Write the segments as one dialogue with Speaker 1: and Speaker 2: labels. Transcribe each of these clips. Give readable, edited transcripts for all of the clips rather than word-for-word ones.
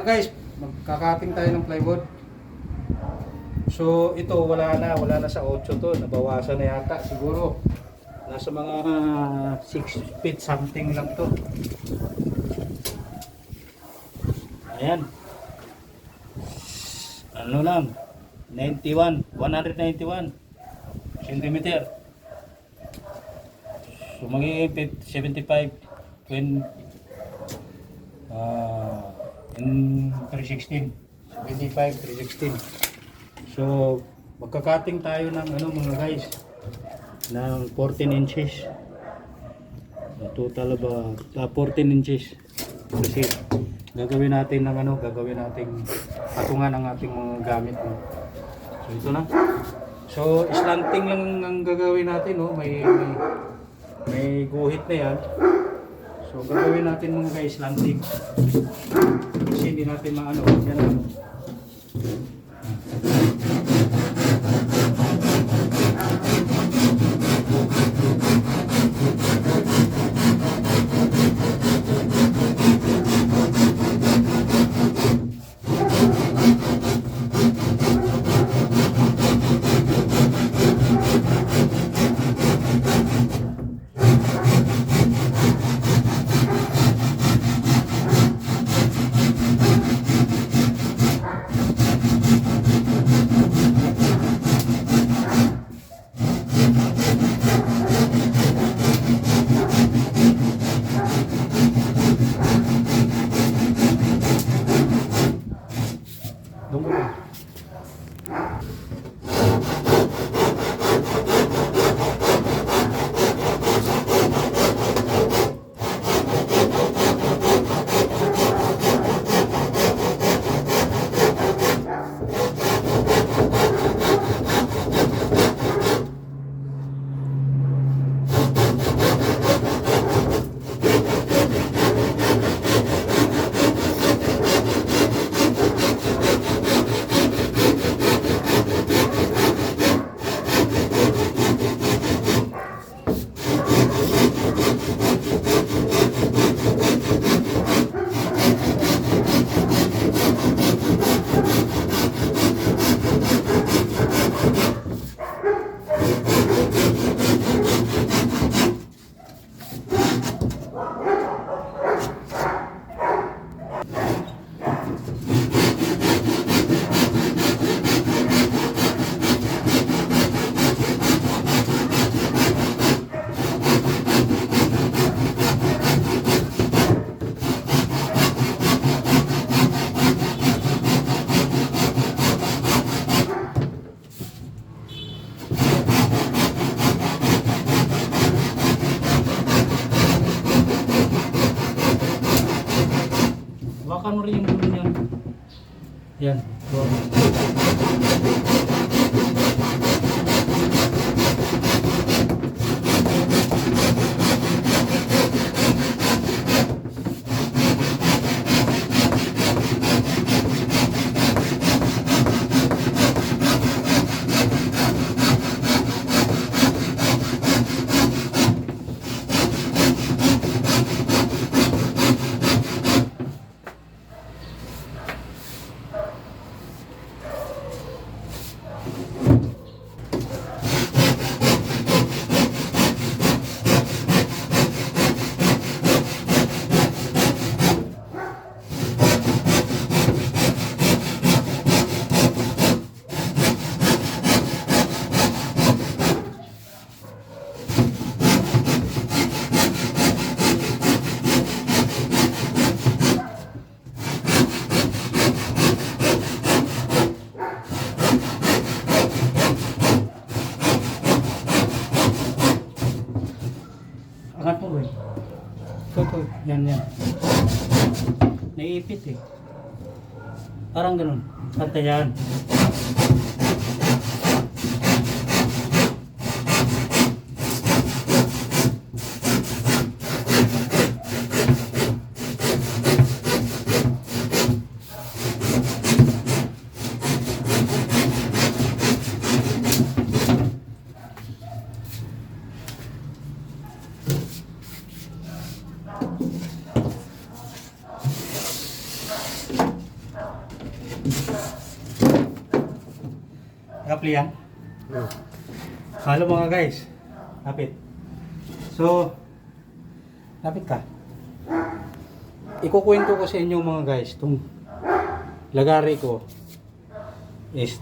Speaker 1: Mga guys, magkakating tayo ng plywood. So ito wala na sa 8 to, nabawasan na yata siguro. Nasa mga 6 feet something lang to. Ayan. Ano lang, 191 centimeter. So magiging 75 when in 316, 75 316. So magkakating tayo ng ano mga guys, ng 14 inches. Total ba 14 inches. Kasi gagawin natin ng ano, gagawin nating patungan ng ating mga gamit, no? So ito na. So slanting lang ang gagawin natin, no? May guhit na yan. So gagawin natin mga guys slanting. Kasi hindi natin maano, yan ano. Hawakan mo rin yung dulo niya. Yan. Angat mo rin. Ito. Yan. Naiipit eh. Parang ganun. At yan. Kapli yan. Halo mga guys. Lapit. So, lapit ka. Ikukwento ko sa inyo mga guys, itong lagari ko is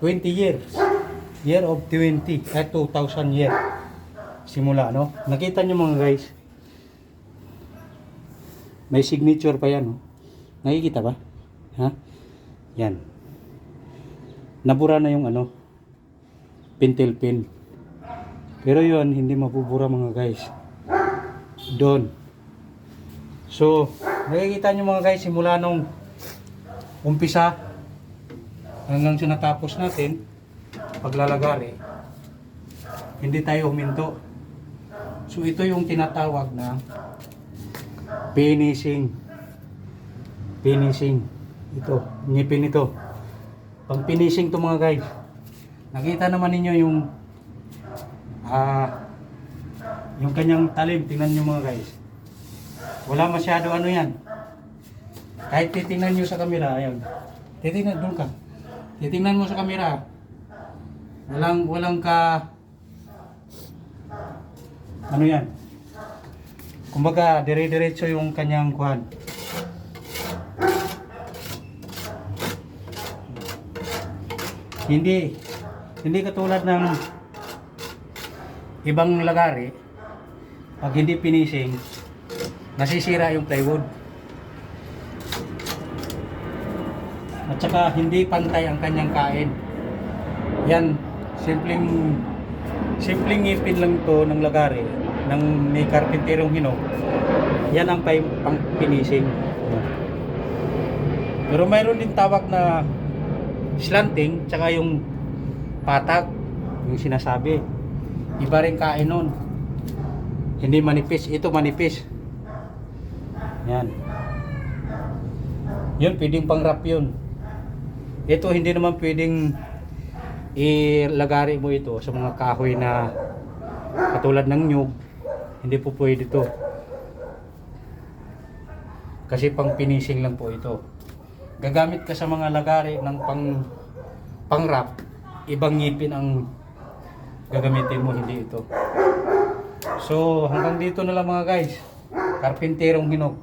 Speaker 1: 20 years. Year of 20, 2000 year. Simula, no? Nakita nyo mga guys, may signature pa yan, no? Nakikita ba? Ha? Yan. Nabura na yung ano, pintel pin. Pero yun, hindi mabubura mga guys. Doon. So, nakikita nyo mga guys, simula nung umpisa hanggang sa natapos natin, paglalagari, hindi tayo huminto. So, ito yung tinatawag na finishing. Finishing. Ito, ngipin ito. Pang finishing to mga guys. Nakita naman ninyo yung kanyang talim. Tingnan nyo mga guys. Wala masyado ano yan. Kahit titingnan nyo sa camera, ayun. Titingnan, doon ka. Titingnan mo sa camera. Walang ka ano yan. Kumbaga, dire-diretso yung kanyang kuhan. Hindi katulad ng ibang lagari, pag hindi finishing, nasisira yung plywood. At saka hindi pantay ang kanyang kain. Yan, simpleng ngipin lang to ng lagari, ng may karpinterong hinog. Yan ang pang finishing. Pero mayroon din tawag na slanting, tsaka yung patag, yung sinasabi. Iba rin kain nun. Hindi manipis, ito manipis. Yan. Yun, pwedeng pang wrap yun. Ito hindi naman pwedeng ilagari mo ito sa mga kahoy na katulad ng nyug. Hindi po pwede ito. Kasi pang finishing lang po ito. Gagamit ka sa mga lagari ng pang wrap, ibang ngipin ang gagamitin mo, hindi ito. So hanggang dito na lang mga guys. Karpinterong hinog.